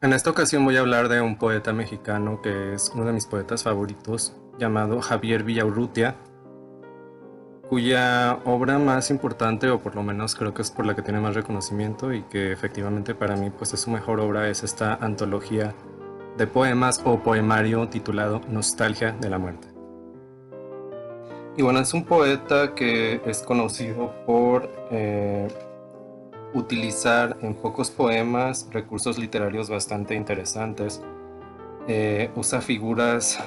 En esta ocasión voy a hablar de un poeta mexicano que es uno de mis poetas favoritos, llamado Javier Villaurrutia, cuya obra más importante, o por lo menos creo que es por la que tiene más reconocimiento y que efectivamente para mí pues es su mejor obra, es esta antología de poemas o poemario titulado Nostalgia de la Muerte. Y bueno, es un poeta que es conocido por utilizar en pocos poemas recursos literarios bastante interesantes. Usa figuras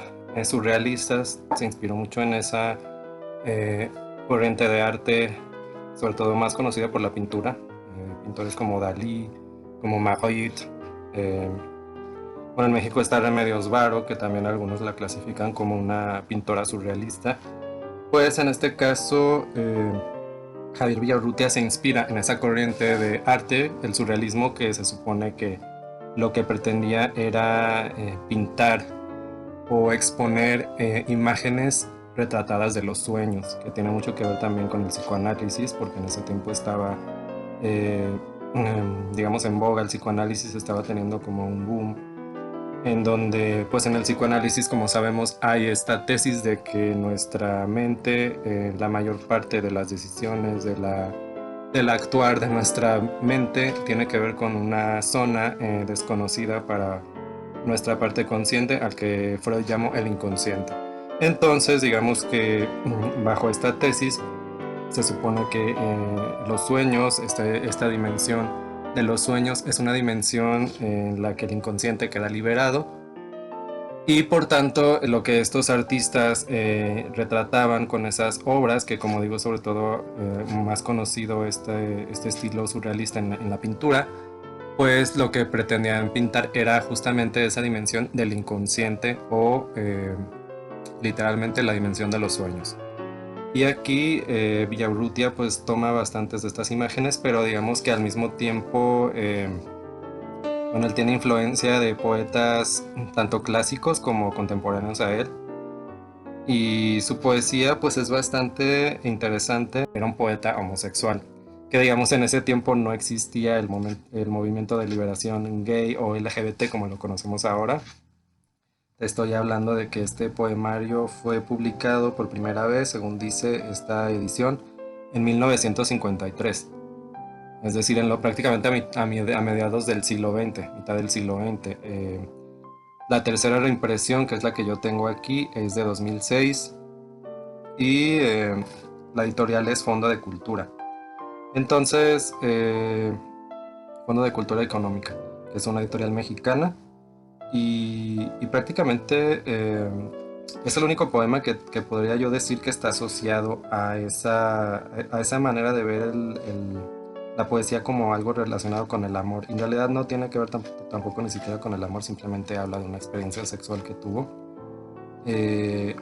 surrealistas, se inspiró mucho en esa eh, corriente de arte, sobre todo más conocida por la pintura. Pintores como Dalí, como Magritte. eh, bueno, en México está Remedios Varo, que también algunos la clasifican como una pintora surrealista. Pues en este caso, Javier Villarrutia se inspira en esa corriente de arte, el surrealismo, que se supone que lo que pretendía era pintar o exponer imágenes retratadas de los sueños, que tiene mucho que ver también con el psicoanálisis, porque en ese tiempo estaba, eh, digamos, en boga el psicoanálisis, estaba teniendo como un boom, en donde, pues en el psicoanálisis, como sabemos, hay esta tesis de que nuestra mente, la mayor parte de las decisiones, del actuar de nuestra mente, tiene que ver con una zona desconocida para nuestra parte consciente, al que Freud llamó el inconsciente. Entonces, digamos que bajo esta tesis se supone que los sueños, esta dimensión de los sueños es una dimensión en la que el inconsciente queda liberado y por tanto lo que estos artistas retrataban con esas obras, que como digo sobre todo más conocido este estilo surrealista en la pintura, pues lo que pretendían pintar era justamente esa dimensión del inconsciente o literalmente la dimensión de los sueños. Y aquí Villaurrutia pues toma bastantes de estas imágenes, pero digamos que al mismo tiempo, bueno, él tiene influencia de poetas tanto clásicos como contemporáneos a él. Y su poesía pues es bastante interesante. Era un poeta homosexual, que digamos en ese tiempo no existía el movimiento de liberación gay o LGBT como lo conocemos ahora. Te estoy hablando de que este poemario fue publicado por primera vez, según dice esta edición, en 1953. Es decir, prácticamente a mediados del siglo XX, mitad del siglo XX. La tercera reimpresión, que es la que yo tengo aquí, es de 2006 y la editorial es Fondo de Cultura. Entonces, Fondo de Cultura Económica, que es una editorial mexicana y prácticamente es el único poema que podría yo decir que está asociado a esa manera de ver la poesía como algo relacionado con el amor. En realidad no tiene que ver tampoco ni siquiera con el amor, simplemente habla de una experiencia sexual que tuvo. Eh,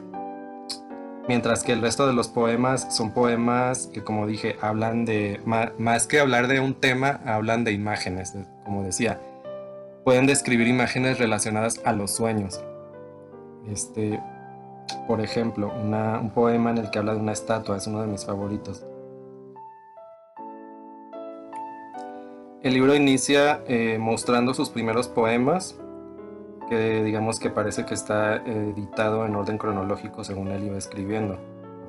Mientras que el resto de los poemas son poemas que, como dije, hablan de, más que hablar de un tema, hablan de imágenes, como decía. Pueden describir imágenes relacionadas a los sueños. Este, por ejemplo, un poema en el que habla de una estatua es uno de mis favoritos. El libro inicia mostrando sus primeros poemas, que digamos que parece que está editado en orden cronológico según él iba escribiendo.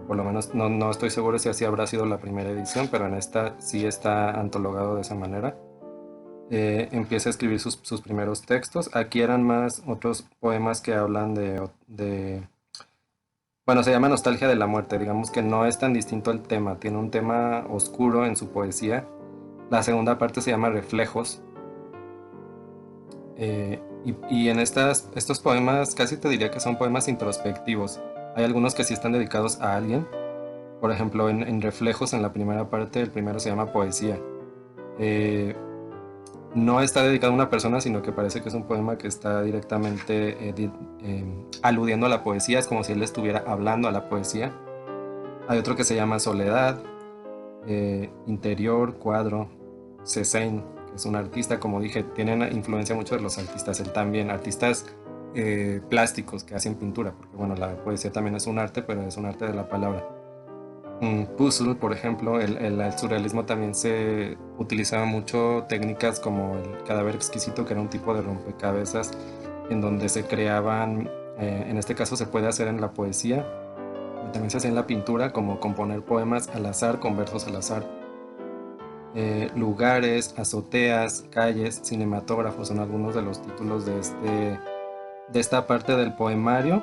Por lo menos no estoy seguro si así habrá sido la primera edición, pero en esta sí está antologado de esa manera. Empieza a escribir sus primeros textos. Aquí eran más otros poemas que hablan bueno, se llama Nostalgia de la Muerte. Digamos que no es tan distinto el tema. Tiene un tema oscuro en su poesía. La segunda parte se llama Reflejos. Y en estos poemas casi te diría que son poemas introspectivos. Hay algunos que sí están dedicados a alguien. Por ejemplo, en Reflejos, en la primera parte, el primero se llama Poesía. Eh, no está dedicado a una persona, sino que parece que es un poema que está directamente aludiendo a la poesía, es como si él estuviera hablando a la poesía. Hay otro que se llama Soledad, Interior, Cuadro, Cézanne, que es un artista, como dije, tienen influencia mucho de los artistas, él también, artistas plásticos que hacen pintura, porque bueno, la poesía también es un arte, pero es un arte de la palabra. puzzle, por ejemplo. El surrealismo también se utilizaba mucho técnicas como el cadáver exquisito, que era un tipo de rompecabezas en donde se creaban, en este caso se puede hacer en la poesía, y también se hacía en la pintura, como componer poemas al azar con versos al azar. Lugares, azoteas, calles, cinematógrafos son algunos de los títulos de esta parte del poemario.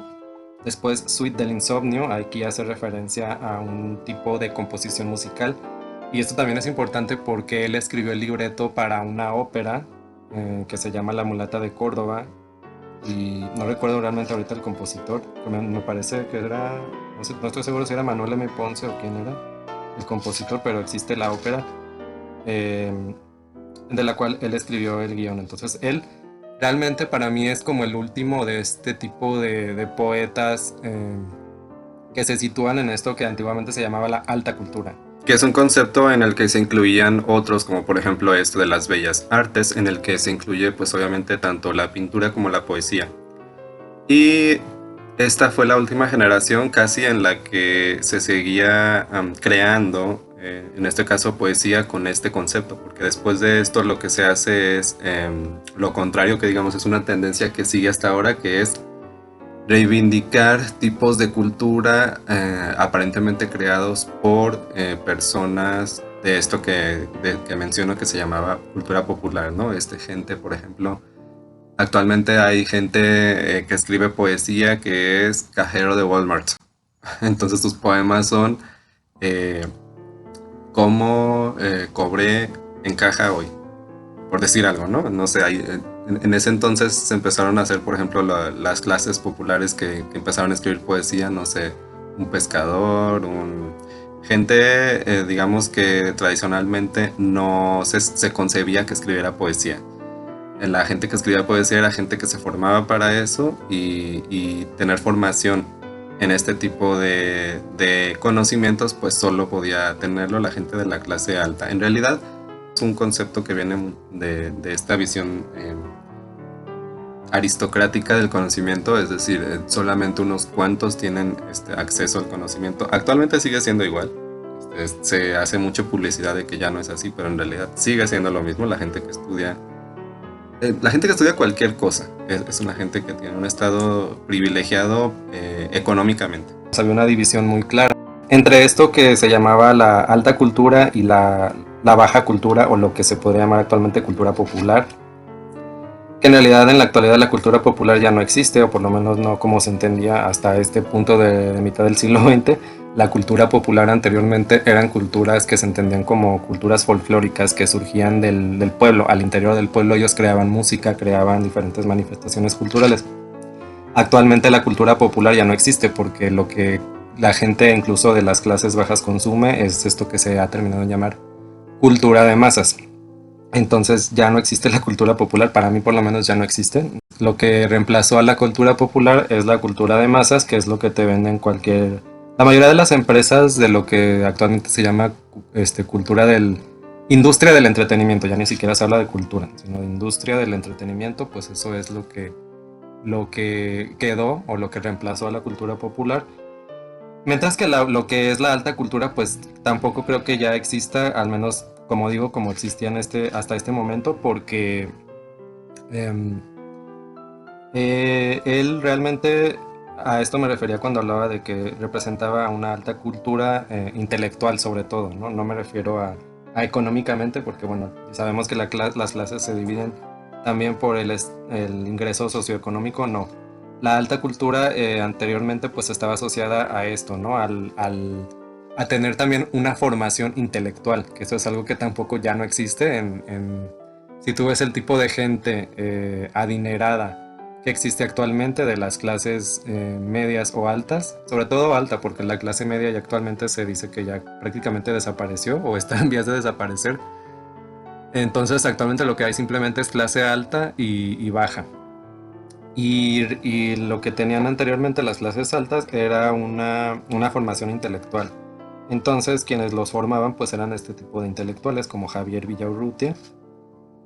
Después, Suite del Insomnio, aquí hace referencia a un tipo de composición musical. Y esto también es importante porque él escribió el libreto para una ópera que se llama La Mulata de Córdoba. Y no recuerdo realmente ahorita el compositor. Me parece que era, no sé, no estoy seguro si era Manuel M. Ponce o quién era el compositor, pero existe la ópera eh, de la cual él escribió el guión. Entonces, él realmente para mí es como el último de este tipo de poetas que se sitúan en esto que antiguamente se llamaba la alta cultura. Que es un concepto en el que se incluían otros, como por ejemplo esto de las bellas artes, en el que se incluye pues obviamente tanto la pintura como la poesía. Y esta fue la última generación casi en la que se seguía creando, en este caso poesía, con este concepto, porque después de esto lo que se hace es lo contrario, que digamos es una tendencia que sigue hasta ahora, que es reivindicar tipos de cultura aparentemente creados por personas de esto que menciono que se llamaba cultura popular, ¿no? Gente, por ejemplo, actualmente hay gente que escribe poesía que es cajero de Walmart. Entonces sus poemas son eh, cómo cobré en caja hoy, por decir algo, ¿no? No sé, en ese entonces se empezaron a hacer, por ejemplo, las clases populares que empezaron a escribir poesía, no sé, un pescador, gente, digamos que tradicionalmente no se concebía que escribiera poesía. La gente que escribía poesía era gente que se formaba para eso y tener formación en este tipo de conocimientos, pues solo podía tenerlo la gente de la clase alta. En realidad es un concepto que viene de esta visión aristocrática del conocimiento, es decir, solamente unos cuantos tienen acceso al conocimiento. Actualmente sigue siendo igual. Se hace mucha publicidad de que ya no es así, pero en realidad sigue siendo lo mismo. La gente que estudia cualquier cosa es una gente que tiene un estado privilegiado económicamente. Había una división muy clara entre esto que se llamaba la alta cultura y la baja cultura, o lo que se podría llamar actualmente cultura popular, que en realidad en la actualidad la cultura popular ya no existe, o por lo menos no como se entendía hasta este punto de mitad del siglo XX. La cultura popular anteriormente eran culturas que se entendían como culturas folclóricas que surgían del pueblo. Al interior del pueblo ellos creaban música, creaban diferentes manifestaciones culturales. Actualmente la cultura popular ya no existe porque lo que la gente incluso de las clases bajas consume es esto que se ha terminado de llamar cultura de masas. Entonces ya no existe la cultura popular, para mí por lo menos ya no existe. Lo que reemplazó a la cultura popular es la cultura de masas, que es lo que te venden cualquier... La mayoría de las empresas de lo que actualmente se llama cultura del... Industria del entretenimiento, ya ni siquiera se habla de cultura, sino de industria del entretenimiento, pues eso es lo que quedó o lo que reemplazó a la cultura popular. Mientras que lo que es la alta cultura, pues tampoco creo que ya exista, al menos como digo, como existía hasta este momento, porque em, él realmente, a esto me refería cuando hablaba de que representaba una alta cultura intelectual sobre todo, ¿no? No me refiero a económicamente, porque bueno, sabemos que las clases se dividen también por el ingreso socioeconómico, no. La alta cultura anteriormente pues estaba asociada a esto, ¿no? A tener también una formación intelectual, que eso es algo que tampoco ya no existe si tú ves el tipo de gente adinerada que existe actualmente de las clases medias o altas, sobre todo alta, porque la clase media ya actualmente se dice que ya prácticamente desapareció o está en vías de desaparecer. Entonces actualmente lo que hay simplemente es clase alta y baja. Y lo que tenían anteriormente las clases altas era una formación intelectual. Entonces quienes los formaban pues eran este tipo de intelectuales como Javier Villaurrutia,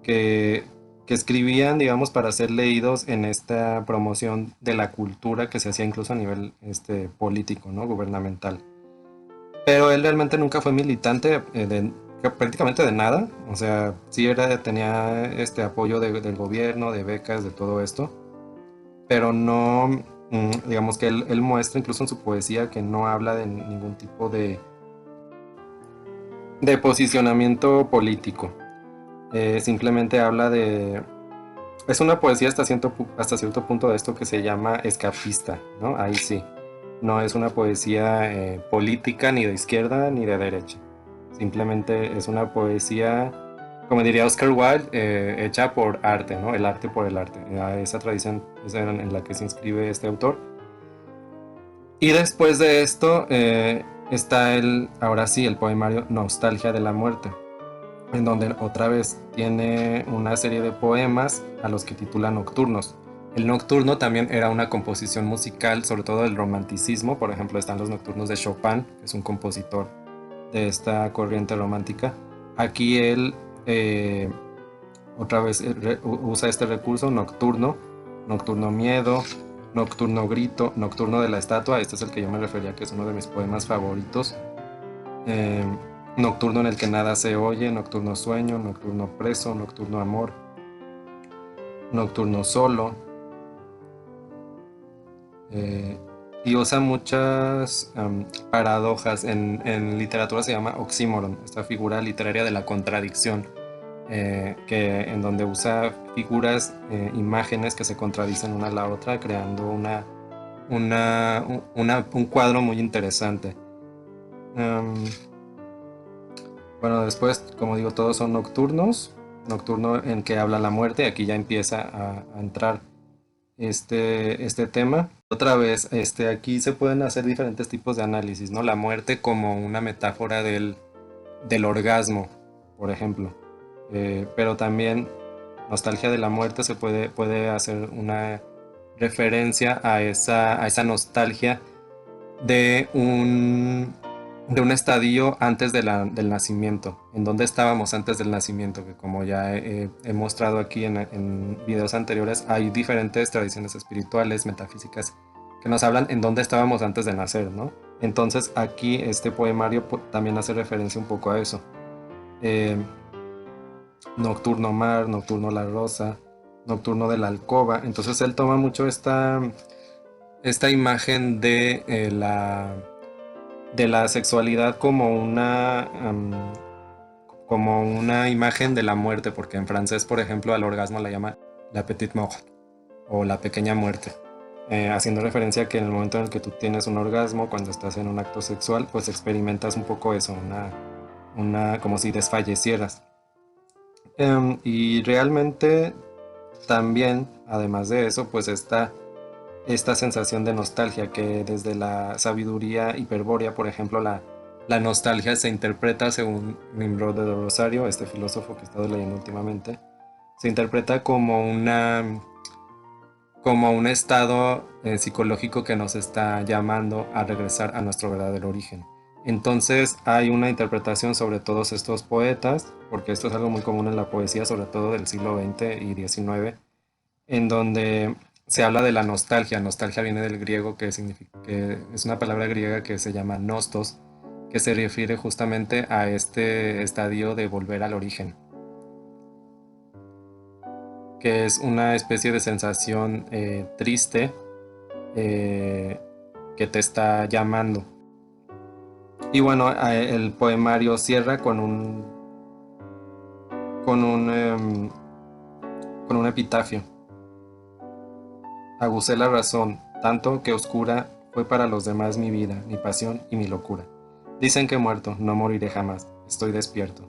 que, que escribían, digamos, para ser leídos en esta promoción de la cultura que se hacía incluso a nivel político, ¿no? Gubernamental. pero él realmente nunca fue militante prácticamente de nada. O sea, sí tenía este apoyo del gobierno, de becas, de todo esto, pero no, digamos que él muestra incluso en su poesía que no habla de ningún tipo de posicionamiento político. Simplemente habla de... Es una poesía hasta cierto punto de esto que se llama escapista, ¿no? Ahí sí. No es una poesía política ni de izquierda ni de derecha. Simplemente es una poesía, como diría Oscar Wilde, hecha por arte, ¿no? El arte por el arte. Esa tradición es en la que se inscribe este autor. Y después de esto está ahora sí, el poemario Nostalgia de la Muerte, en donde otra vez tiene una serie de poemas a los que titula Nocturnos. El nocturno también era una composición musical, sobre todo del romanticismo. Por ejemplo, están los nocturnos de Chopin, que es un compositor de esta corriente romántica. Aquí él otra vez usa este recurso nocturno, nocturno miedo, nocturno grito, nocturno de la estatua. Este es el que yo me refería, que es uno de mis poemas favoritos. Eh, Nocturno en el que nada se oye, nocturno sueño, nocturno preso, nocturno amor, nocturno solo. eh, y usa muchas paradojas. En literatura se llama oxímoron, esta figura literaria de la contradicción, en donde usa figuras, imágenes que se contradicen una a la otra, creando un cuadro muy interesante. Um, Bueno, después, como digo, todos son nocturnos. Nocturno en que habla la muerte. Aquí ya empieza a entrar este tema. Otra vez, aquí se pueden hacer diferentes tipos de análisis, ¿no? La muerte como una metáfora del orgasmo, por ejemplo. Pero también nostalgia de la muerte puede hacer una referencia a esa nostalgia de un estadio antes del nacimiento, en donde estábamos antes del nacimiento, que como ya he mostrado aquí en videos anteriores, hay diferentes tradiciones espirituales, metafísicas, que nos hablan en dónde estábamos antes de nacer, ¿no? Entonces aquí este poemario también hace referencia un poco a eso. Eh, Nocturno mar, nocturno la rosa, nocturno de la alcoba. Entonces él toma mucho esta imagen de la sexualidad como una imagen de la muerte, porque en francés, por ejemplo, al orgasmo la llama la petite mort o la pequeña muerte, haciendo referencia a que en el momento en el que tú tienes un orgasmo, cuando estás en un acto sexual, pues experimentas un poco eso, como si desfallecieras. Y realmente también, además de eso, pues esta sensación de nostalgia que desde la sabiduría hiperbórea, por ejemplo, la nostalgia se interpreta según Nimrod de Rosario, este filósofo que he estado leyendo últimamente, se interpreta como un estado psicológico que nos está llamando a regresar a nuestro verdadero origen. Entonces hay una interpretación sobre todos estos poetas, porque esto es algo muy común en la poesía, sobre todo del siglo XX y XIX, en donde se habla de la nostalgia. Nostalgia viene del griego, que es una palabra griega que se llama nostos, que se refiere justamente a este estadio de volver al origen, que es una especie de sensación triste, eh, que te está llamando. Y bueno, el poemario cierra con un, em, con un epitafio. Aguzé la razón, tanto que oscura fue para los demás mi vida, mi pasión y mi locura. Dicen que muerto, no moriré jamás, estoy despierto.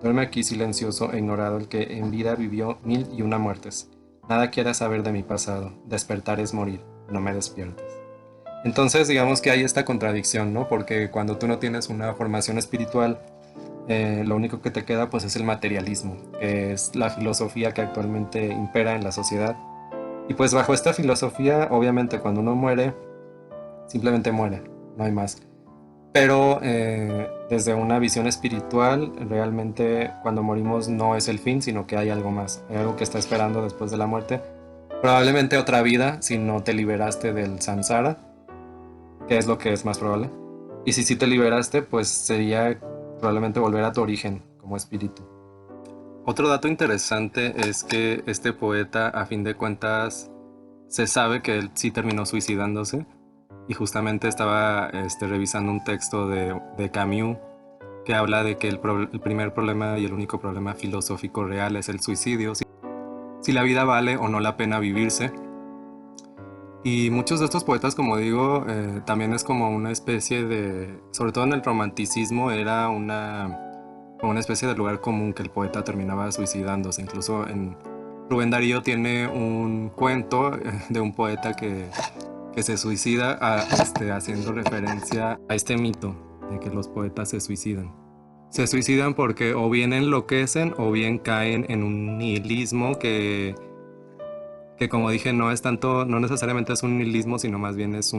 Duerme aquí silencioso e ignorado el que en vida vivió 1001 muertes. Nada quieras saber de mi pasado, despertar es morir, no me despiertes. Entonces digamos que hay esta contradicción, ¿no? Porque cuando tú no tienes una formación espiritual, lo único que te queda pues es el materialismo, que es la filosofía que actualmente impera en la sociedad. Y pues bajo esta filosofía, obviamente cuando uno muere, simplemente muere, no hay más. Pero desde una visión espiritual, realmente cuando morimos no es el fin, sino que hay algo más, hay algo que está esperando después de la muerte. Probablemente otra vida, si no te liberaste del samsara, ¿qué es lo que es más probable? Y si sí te liberaste, pues sería probablemente volver a tu origen como espíritu. Otro dato interesante es que este poeta, a fin de cuentas, se sabe que él sí terminó suicidándose y justamente estaba revisando un texto de Camus que habla de que el primer problema y el único problema filosófico real es el suicidio, si la vida vale o no la pena vivirse. Y muchos de estos poetas, como digo, también es como una especie de, sobre todo en el romanticismo, era como una especie de lugar común que el poeta terminaba suicidándose. Incluso en Rubén Darío tiene un cuento de un poeta que se suicida haciendo referencia a este mito de que los poetas se suicidan. Se suicidan porque o bien enloquecen o bien caen en un nihilismo que como dije no es tanto, no necesariamente es un nihilismo, sino más bien es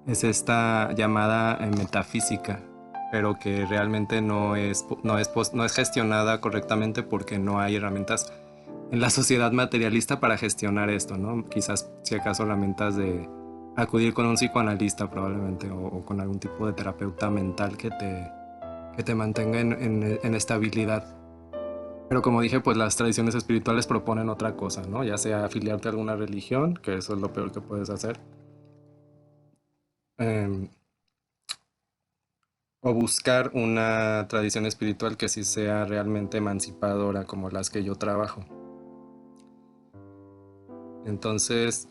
esta llamada metafísica, pero que realmente no es gestionada correctamente porque no hay herramientas en la sociedad materialista para gestionar esto, ¿no? Quizás si acaso herramientas de acudir con un psicoanalista probablemente o con algún tipo de terapeuta mental que te mantenga en estabilidad. Pero como dije, pues las tradiciones espirituales proponen otra cosa, ¿no? Ya sea afiliarte a alguna religión, que eso es lo peor que puedes hacer, eh, o buscar una tradición espiritual que sí sea realmente emancipadora, como las que yo trabajo. Entonces,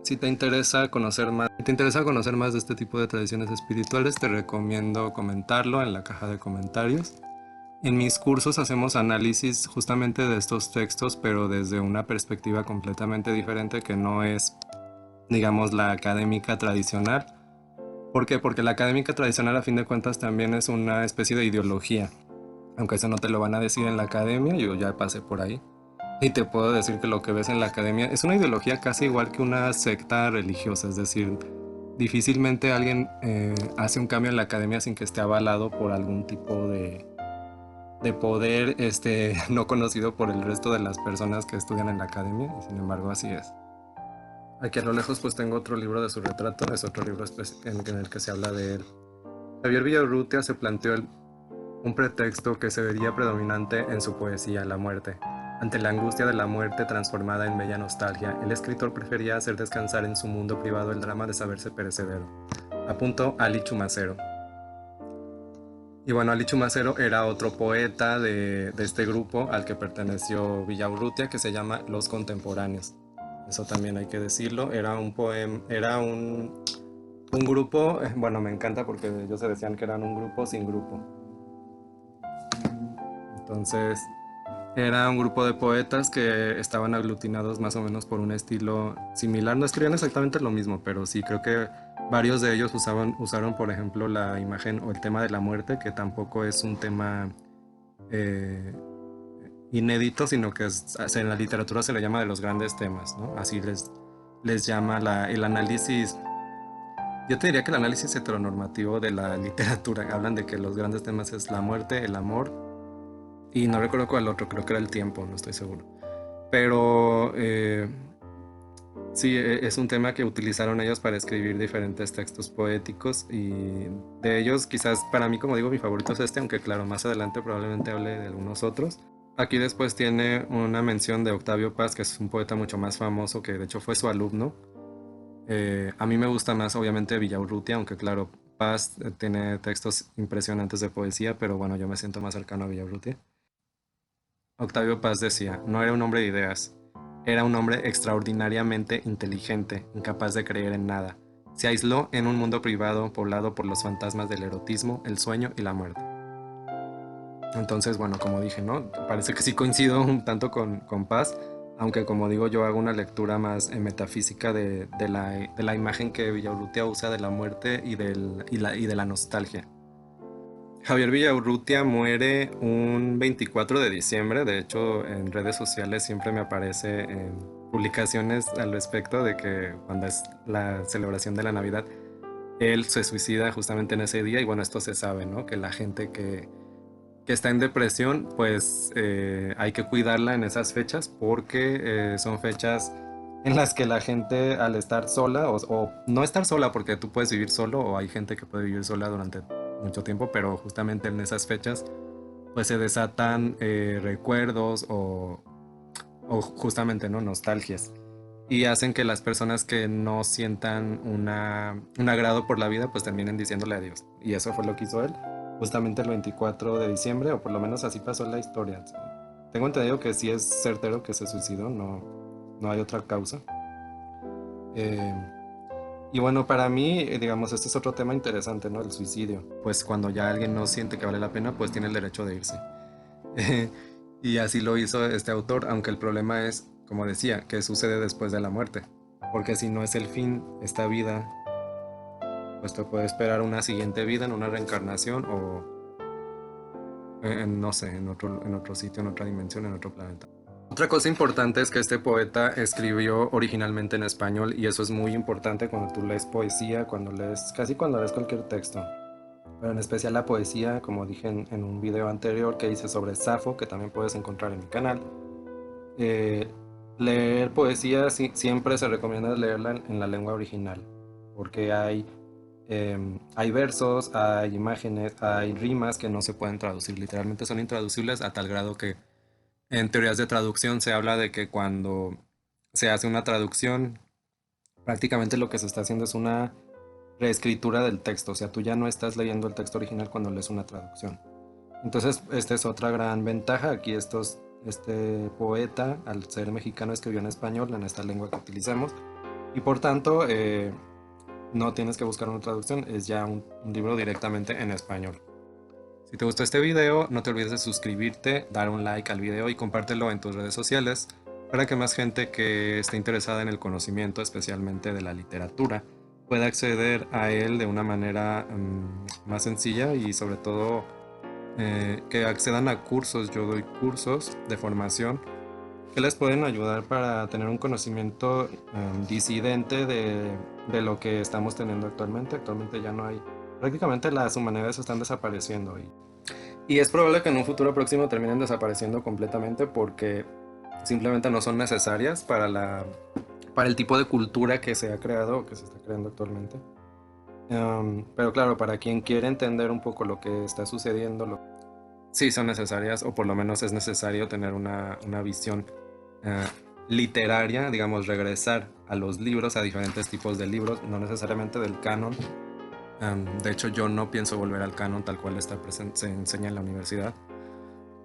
si te interesa conocer más de este tipo de tradiciones espirituales, te recomiendo comentarlo en la caja de comentarios. En mis cursos hacemos análisis justamente de estos textos, pero desde una perspectiva completamente diferente que no es, digamos, la académica tradicional. ¿Por qué? Porque la académica tradicional a fin de cuentas también es una especie de ideología. Aunque eso no te lo van a decir en la academia, yo ya pasé por ahí. Y te puedo decir que lo que ves en la academia es una ideología casi igual que una secta religiosa. Es decir, difícilmente alguien hace un cambio en la academia sin que esté avalado por algún tipo de poder no conocido por el resto de las personas que estudian en la academia. Y sin embargo así es. Aquí a lo lejos pues tengo otro libro de su retrato, es otro libro en el que se habla de él. Javier Villarrutia se planteó un pretexto que se vería predominante en su poesía, la muerte. Ante la angustia de la muerte transformada en bella nostalgia, el escritor prefería hacer descansar en su mundo privado el drama de saberse perecedero. Apuntó Ali Chumacero. Y bueno, Ali Chumacero era otro poeta de este grupo al que perteneció Villaurrutia, que se llama Los Contemporáneos. Eso también hay que decirlo. Era un poema, era un grupo, bueno, me encanta porque ellos se decían que eran un grupo sin grupo. Entonces, era un grupo de poetas que estaban aglutinados más o menos por un estilo similar. No escribían exactamente lo mismo, pero sí creo que varios de ellos usaron, por ejemplo, la imagen o el tema de la muerte, que tampoco es un tema eh, inédito, sino que en la literatura se le llama de los grandes temas, ¿no? Así les llama el análisis. Yo te diría que el análisis heteronormativo de la literatura. Hablan de que los grandes temas es la muerte, el amor, y no recuerdo cuál otro, creo que era el tiempo, no estoy seguro. Pero sí, es un tema que utilizaron ellos para escribir diferentes textos poéticos y de ellos quizás para mí, como digo, mi favorito es este, aunque claro, más adelante probablemente hable de algunos otros. Aquí después tiene una mención de Octavio Paz, que es un poeta mucho más famoso, que de hecho fue su alumno. A mí me gusta más obviamente Villaurrutia, aunque claro, Paz tiene textos impresionantes de poesía, pero bueno, yo me siento más cercano a Villaurrutia. Octavio Paz decía, no era un hombre de ideas, era un hombre extraordinariamente inteligente, incapaz de creer en nada. Se aisló en un mundo privado poblado por los fantasmas del erotismo, el sueño y la muerte. Entonces, bueno, como dije, ¿no? Parece que sí coincido un tanto con Paz, aunque como digo, yo hago una lectura más metafísica de la imagen que Villaurrutia usa de la muerte y de la nostalgia. Javier Villaurrutia muere un 24 de diciembre. De hecho, en redes sociales siempre me aparece en publicaciones al respecto de que cuando es la celebración de la Navidad, él se suicida justamente en ese día. Y bueno, esto se sabe, ¿no? Que la gente que está en depresión, pues hay que cuidarla en esas fechas porque son fechas en las que la gente al estar sola o no estar sola porque tú puedes vivir solo o hay gente que puede vivir sola durante mucho tiempo, pero justamente en esas fechas pues se desatan recuerdos o justamente no nostalgias y hacen que las personas que no sientan un agrado por la vida pues terminen diciéndole adiós. Y eso fue lo que hizo él justamente el 24 de diciembre, o por lo menos así pasó en la historia. Tengo entendido que sí es certero que se suicidó, no hay otra causa. Eh, y bueno, para mí, digamos, este es otro tema interesante, ¿no? El suicidio. Pues cuando ya alguien no siente que vale la pena, pues tiene el derecho de irse. Y así lo hizo este autor, aunque el problema es, como decía, que sucede después de la muerte. Porque si no es el fin, esta vida, pues te puede esperar una siguiente vida en una reencarnación o, no sé, en otro sitio, en otra dimensión, en otro planeta. Otra cosa importante es que este poeta escribió originalmente en español y eso es muy importante cuando tú lees poesía, casi cuando lees cualquier texto. Pero en especial la poesía, como dije en un video anterior que hice sobre Safo, que también puedes encontrar en mi canal. Eh, Leer poesía siempre se recomienda leerla en la lengua original, porque hay versos, hay imágenes, hay rimas que no se pueden traducir, literalmente son intraducibles a tal grado que en teorías de traducción se habla de que cuando se hace una traducción, prácticamente lo que se está haciendo es una reescritura del texto, o sea, tú ya no estás leyendo el texto original cuando lees una traducción. Entonces, esta es otra gran ventaja. Aquí este poeta, al ser mexicano, escribió en español, en esta lengua que utilizamos, y por tanto, no tienes que buscar una traducción, es ya un libro directamente en español. Si te gustó este video, no te olvides de suscribirte, dar un like al video y compártelo en tus redes sociales para que más gente que esté interesada en el conocimiento, especialmente de la literatura, pueda acceder a él de una manera más sencilla y sobre todo que accedan a cursos. Yo doy cursos de formación que les pueden ayudar para tener un conocimiento disidente de lo que estamos teniendo actualmente. Actualmente ya no hay, prácticamente las humanidades están desapareciendo y es probable que en un futuro próximo terminen desapareciendo completamente porque simplemente no son necesarias para el tipo de cultura que se ha creado o que se está creando actualmente. Pero claro, para quien quiere entender un poco lo que está sucediendo, sí son necesarias, o por lo menos es necesario tener una visión eh, literaria, digamos, regresar a los libros, a diferentes tipos de libros, no necesariamente del canon. De hecho, yo no pienso volver al canon tal cual se enseña en la universidad.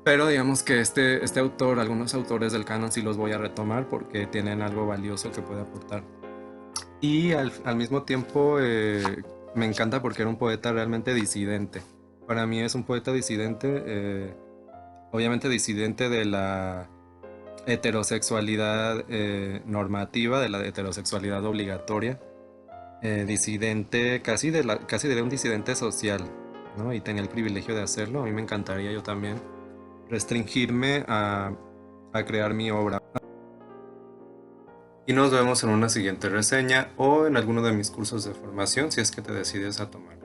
Pero digamos que este autor, algunos autores del canon sí los voy a retomar porque tienen algo valioso que puede aportar. Y al mismo tiempo me encanta porque era un poeta realmente disidente. Para mí es un poeta disidente, obviamente disidente de la heterosexualidad normativa, de la heterosexualidad obligatoria, disidente, casi de un disidente social, ¿no? Y tenía el privilegio de hacerlo. A mí me encantaría yo también restringirme a crear mi obra. Y nos vemos en una siguiente reseña o en alguno de mis cursos de formación si es que te decides a tomar.